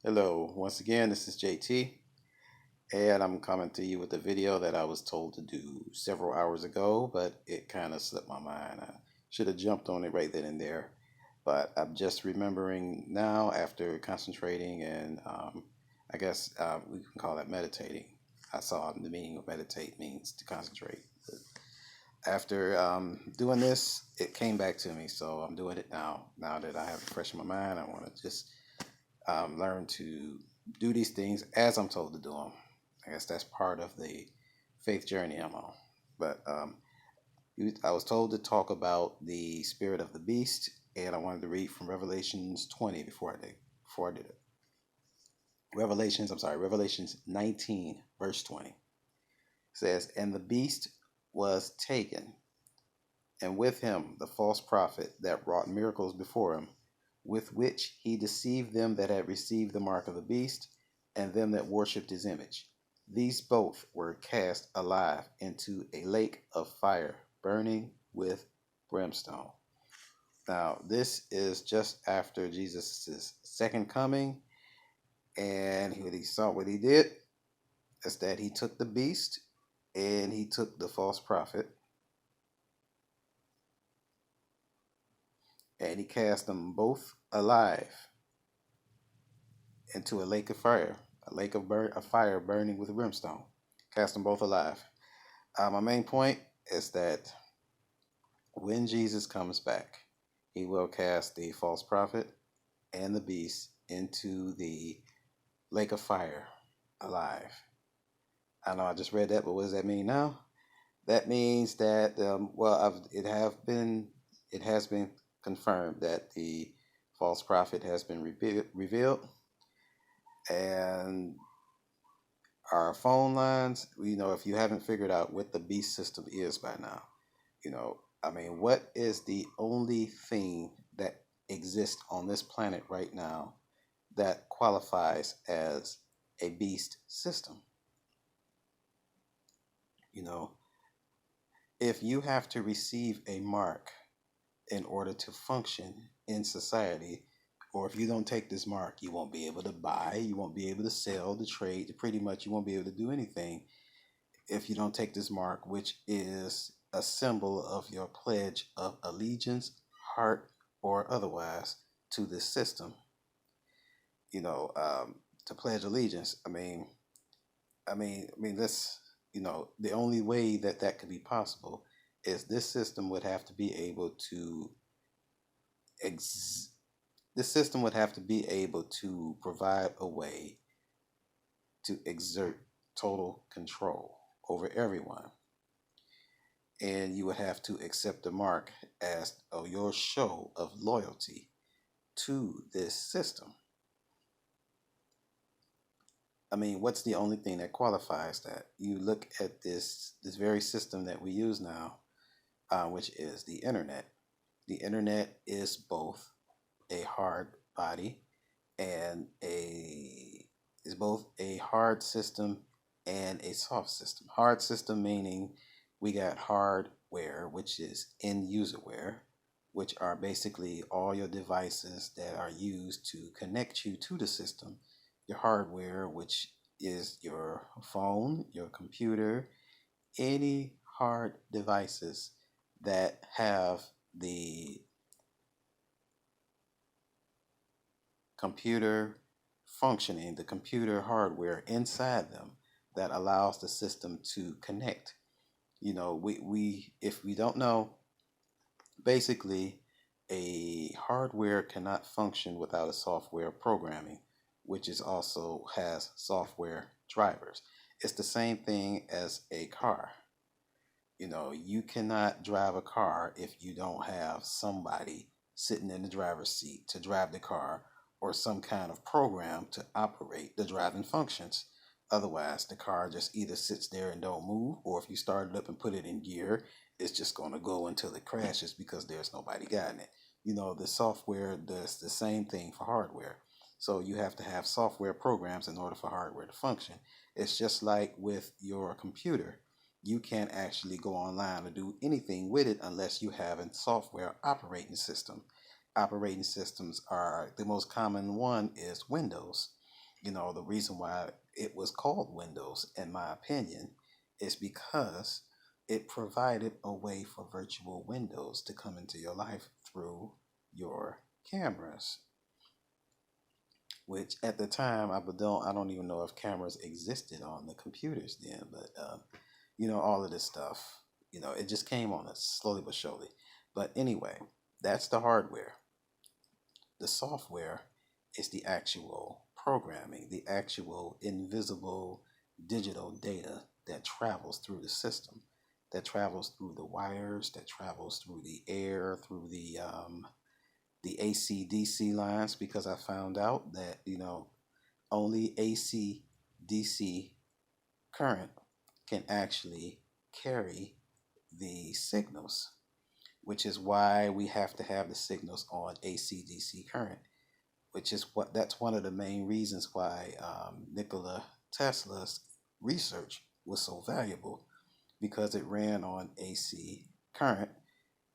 Hello, once again, this is JT, and I'm coming to you with a video that I was told to do several hours ago, but it kind of slipped my mind. I should have jumped on it right then and there, but I'm just remembering now after concentrating and I guess we can call that meditating. I saw the meaning of meditate means to concentrate. After doing this, it came back to me, so I'm doing it now. Now that I have it fresh in my mind, I want to just learn to do these things as I'm told to do them. I guess that's part of the faith journey I'm on. But I was told to talk about the spirit of the beast, and I wanted to read from Revelations 20 before I did it. Revelations 19, verse 20 says, "And the beast was taken, and with him the false prophet that wrought miracles before him, with which he deceived them that had received the mark of the beast, and them that worshipped his image. These both were cast alive into a lake of fire, burning with brimstone." Now, this is just after Jesus' second coming, and what he did is that he took the beast and he took the false prophet and he cast them both alive into a lake of fire, a fire burning with brimstone. Cast them both alive. My main point is that when Jesus comes back, he will cast the false prophet and the beast into the lake of fire alive. I know I just read that, but what does that mean now? That means that it has been confirmed that the false prophet has been revealed, and our phone lines. If you haven't figured out what the beast system is by now, what is the only thing that exists on this planet right now that qualifies as a beast system? You know, if you have to receive a mark in order to function in society, or if you don't take this mark, you won't be able to buy, you won't be able to sell, to trade, pretty much you won't be able to do anything if you don't take this mark, which is a symbol of your pledge of allegiance, heart, or otherwise, to this system. To pledge allegiance. This. The only way that that could be possible is this system would have to be able to this system would have to be able to provide a way to exert total control over everyone. And you would have to accept the mark as your show of loyalty to this system. What's the only thing that qualifies that? You look at this very system that we use now, which is the internet. The internet is both a hard body and is both a hard system and a soft system. Hard system meaning we got hardware, which is end userware, which are basically all your devices that are used to connect you to the system. Your hardware, which is your phone, your computer, any hard devices that have the computer functioning, the computer hardware inside them that allows the system to connect. We if we don't know, basically a hardware cannot function without a software programming, which is also has software drivers. It's the same thing as a car. You cannot drive a car if you don't have somebody sitting in the driver's seat to drive the car or some kind of program to operate the driving functions. Otherwise, the car just either sits there and don't move, or if you start it up and put it in gear, it's just going to go until it crashes because there's nobody guiding it. The software does the same thing for hardware. So you have to have software programs in order for hardware to function. It's just like with your computer. You can't actually go online or do anything with it unless you have a software operating system. Operating systems are the most common one is Windows. The reason why it was called Windows, in my opinion, is because it provided a way for virtual windows to come into your life through your cameras, which at the time I don't even know if cameras existed on the computers then, but all of this stuff, it just came on us slowly but surely. But anyway, that's the hardware. The software is the actual programming, the actual invisible digital data that travels through the system, that travels through the wires, that travels through the air, through the AC DC lines, because I found out that only AC DC current can actually carry the signals, which is why we have to have the signals on AC DC current, that's one of the main reasons why Nikola Tesla's research was so valuable, because it ran on AC current,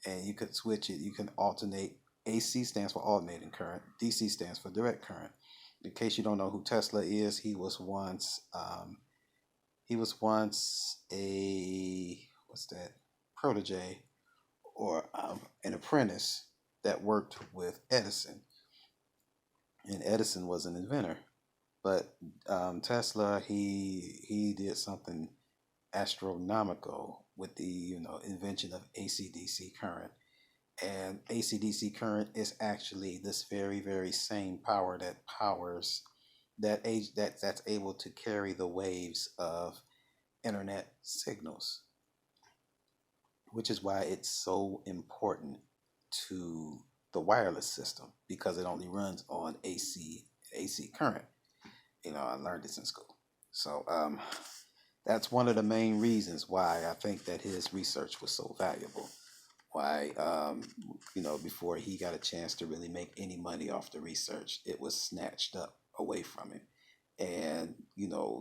and you could switch it. You can alternate. AC stands for alternating current. DC stands for direct current. In case you don't know who Tesla is, he was once a what's that protege, or an apprentice that worked with Edison, and Edison was an inventor. But Tesla, he did something astronomical with the invention of AC/DC current. And AC/DC current is actually this very, very same power that powers that's able to carry the waves of internet signals, which is why it's so important to the wireless system, because it only runs on AC current. I learned this in school. So that's one of the main reasons why I think that his research was so valuable. Why, before he got a chance to really make any money off the research, it was snatched up away from him and,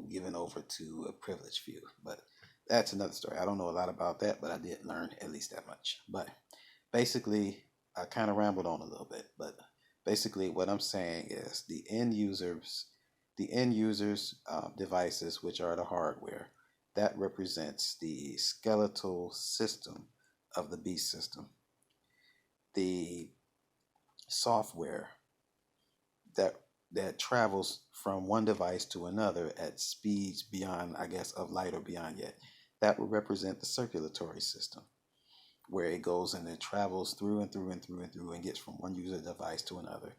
given over to a privileged few. But that's another story. I don't know a lot about that, but I did learn at least that much. But basically, I kind of rambled on a little bit, but basically what I'm saying is the end users devices, which are the hardware, that represents the skeletal system of the beast system. The software that travels from one device to another at speeds beyond, I guess, of light or beyond yet, that would represent the circulatory system, where it goes and it travels through and through and through and through and gets from one user device to another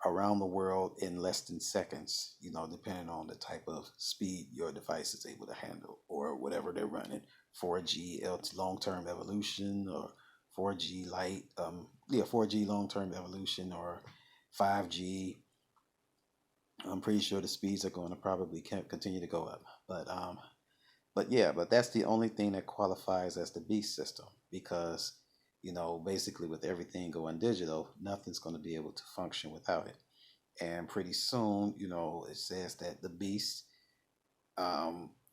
around the world in less than seconds, depending on the type of speed your device is able to handle, or whatever they're running. 4G long-term evolution, or 4G light, 4G long-term evolution, or 5G. I'm pretty sure the speeds are going to probably continue to go up, but that's the only thing that qualifies as the beast system, because basically with everything going digital, nothing's going to be able to function without it. And pretty soon, it says that the beast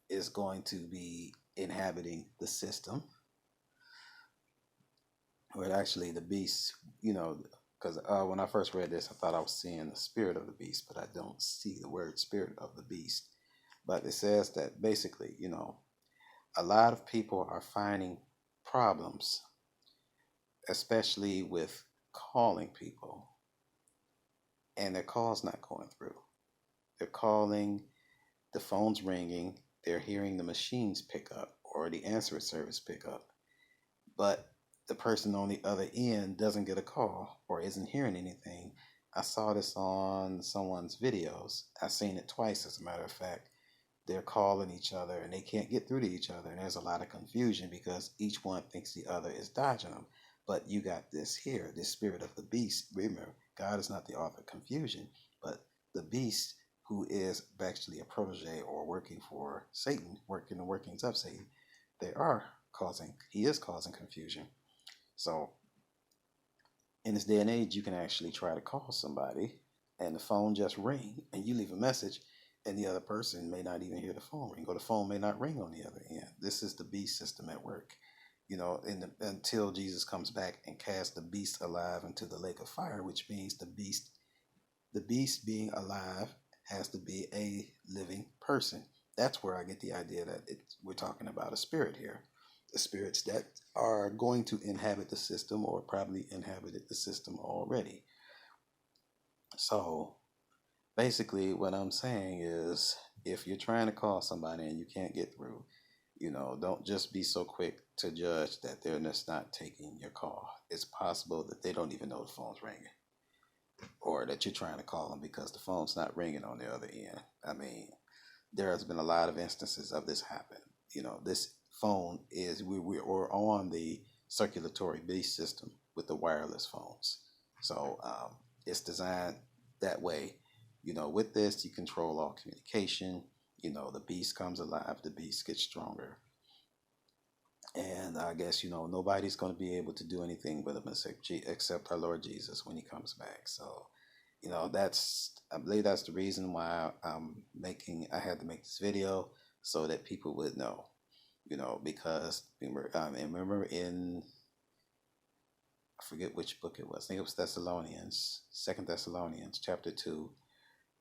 is going to be inhabiting the system. Or actually, the beast, because when I first read this, I thought I was seeing the spirit of the beast, but I don't see the word spirit of the beast. But it says that basically, a lot of people are finding problems, especially with calling people, and their call's not going through. They're calling, the phone's ringing, they're hearing the machines pick up or the answer service pick up, but the person on the other end doesn't get a call or isn't hearing anything. I saw this on someone's videos. I've seen it twice, as a matter of fact. They're calling each other and they can't get through to each other, and there's a lot of confusion because each one thinks the other is dodging them. But you got this here, this spirit of the beast. Remember, God is not the author of confusion, but the beast, who is actually a protege or working for Satan, working the workings of Satan, he is causing confusion. So in this day and age, you can actually try to call somebody and the phone just ring and you leave a message, and the other person may not even hear the phone ring, or the phone may not ring on the other end. This is the beast system at work. Until Jesus comes back and casts the beast alive into the lake of fire, which means the beast being alive has to be a living person. That's where I get the idea that we're talking about a spirit here. The spirits that are going to inhabit the system or probably inhabited the system already. So basically, what I'm saying is if you're trying to call somebody and you can't get through, don't just be so quick to judge that they're just not taking your call. It's possible that they don't even know the phone's ringing or that you're trying to call them because the phone's not ringing on the other end. I mean, there has been a lot of instances of this happen. This phone is we're on the circulatory base system with the wireless phones. So it's designed that way. With this, you control all communication. The beast comes alive, the beast gets stronger. And I guess, nobody's going to be able to do anything with him except our Lord Jesus when he comes back. So, I believe that's the reason why I had to make this video so that people would know, because remember I forget which book it was. I think it was Thessalonians, 2 Thessalonians chapter 2.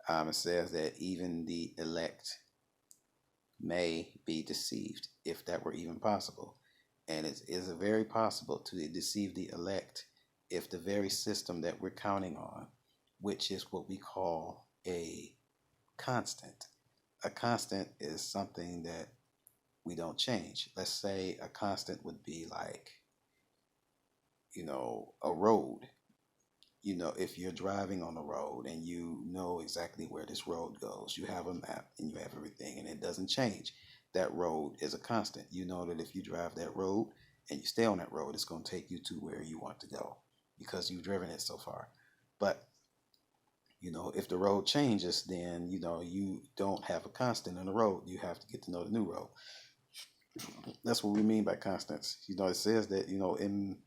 It says that even the elect may be deceived, if that were even possible. And it is very possible to deceive the elect if the very system that we're counting on, which is what we call a constant. A constant is something that we don't change. Let's say a constant would be like, a road. If you're driving on a road and you know exactly where this road goes, you have a map and you have everything and it doesn't change. That road is a constant. You know that if you drive that road and you stay on that road, it's going to take you to where you want to go because you've driven it so far. But, if the road changes, then, you don't have a constant in the road. You have to get to know the new road. That's what we mean by constants. It says that, in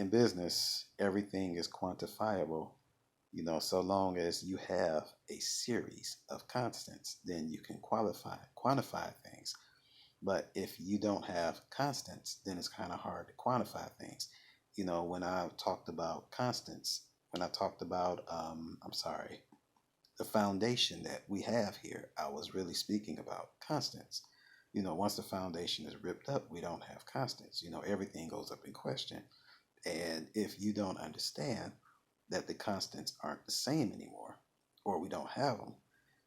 business, everything is quantifiable. So long as you have a series of constants, then you can quantify things. But if you don't have constants, then it's kind of hard to quantify things. When I talked about constants, when I talked about, the foundation that we have here, I was really speaking about constants. Once the foundation is ripped up, we don't have constants. Everything goes up in question. And if you don't understand that the constants aren't the same anymore, or we don't have them,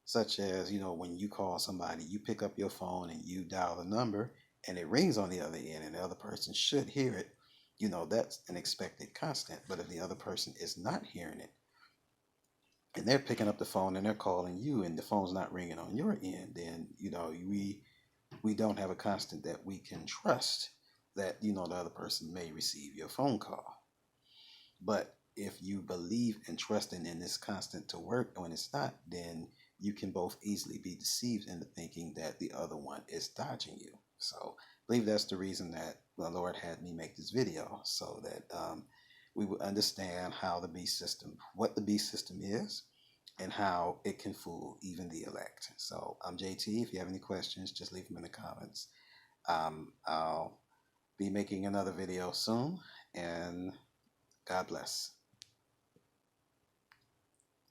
such as, when you call somebody, you pick up your phone and you dial the number and it rings on the other end and the other person should hear it, that's an expected constant. But if the other person is not hearing it and they're picking up the phone and they're calling you and the phone's not ringing on your end, then, we don't have a constant that we can trust that, the other person may receive your phone call. But if you believe and trust in this constant to work when it's not, then you can both easily be deceived into thinking that the other one is dodging you. So I believe that's the reason that the Lord had me make this video, so that we would understand how the beast system, what the beast system is, and how it can fool even the elect. So I'm JT. If you have any questions, just leave them in the comments. I'll be making another video soon, and God bless.